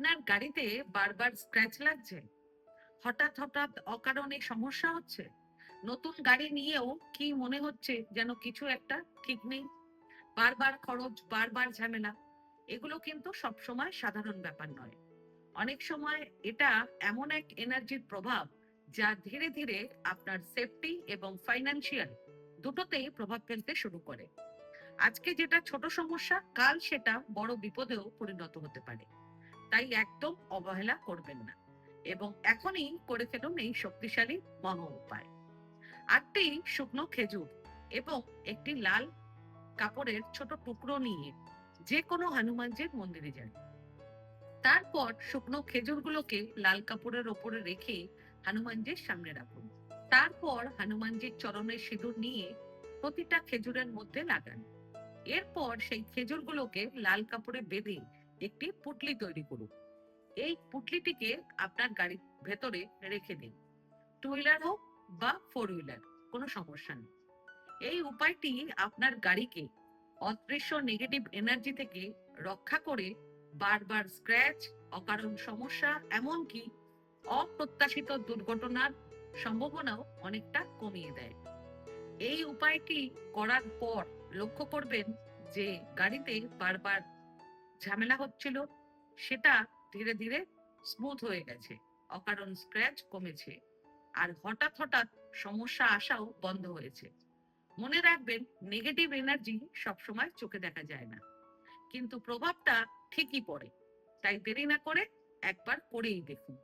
আপনার গাড়িতে বারবার স্ক্র্যাচ লাগছে, হঠাৎ হঠাৎ অকারণে সমস্যা হচ্ছে, নতুন গাড়ি নিয়েও কি মনে হচ্ছে যেন কিছু একটা ঠিক নেই, বারবার খরচ, বারবার ঝামেলা। এগুলো কিন্তু সবসময় সাধারণ ব্যাপার নয়। অনেক সময় এটা এমন এক এনার্জির প্রভাব যা ধীরে ধীরে আপনার সেফটি এবং ফাইন্যান্সিয়াল দুটোতেই প্রভাব ফেলতে শুরু করে। আজকে যেটা ছোট সমস্যা, কাল সেটা বড় বিপদেও পরিণত হতে পারে। তাই একদম অবহেলা করবেন না এবং এখনই করে ফেলুন এই শক্তিশালী মহা উপায়। 8টি শুকনো খেজুর এবং একটি লাল কাপড়ের ছোট টুকরো নিয়ে যে কোনো হনুমানজির মন্দিরে যান। তারপর শুকনো খেজুরগুলোকে লাল কাপড়ের ওপরে রেখে হনুমানজির সামনে রাখুন। তারপর হনুমানজির চরণে সিঁদুর নিয়ে প্রতিটা খেজুরের মধ্যে লাগান। এরপর সেই খেজুরগুলোকে লাল কাপড়ে বেঁধে একটি পুটলি তৈরি করুন। এই পুটলিটিকে আপনার গাড়ির ভেতরে রেখে দিন। টু হুইলার হোক বা ফোর হুইলার, কোনো সমস্যা নেই। এই উপায়টি আপনার গাড়িকে অদৃশ্য নেগেটিভ এনার্জি থেকে রক্ষা করে বারবার স্ক্র্যাচ, অকারণ সমস্যা, এমনকি অপ্রত্যাশিত দুর্ঘটনার সম্ভাবনাও অনেকটা কমিয়ে দেয়। এই উপায়টি করার পর লক্ষ্য করবেন যে গাড়িতে বারবার ঝামেলা হচ্ছিল সেটা ধীরে ধীরে স্মুথ হয়ে গেছে, অকারণ স্ক্র্যাচ কমেছে, আর হঠাৎ হঠাৎ সমস্যা আসাও বন্ধ হয়েছে। মনে রাখবেন, নেগেটিভ এনার্জি সবসময় চোখে দেখা যায় না, কিন্তু প্রভাবটা ঠিকই পড়ে। তাই দেরি না করে একবার করেই দেখুন।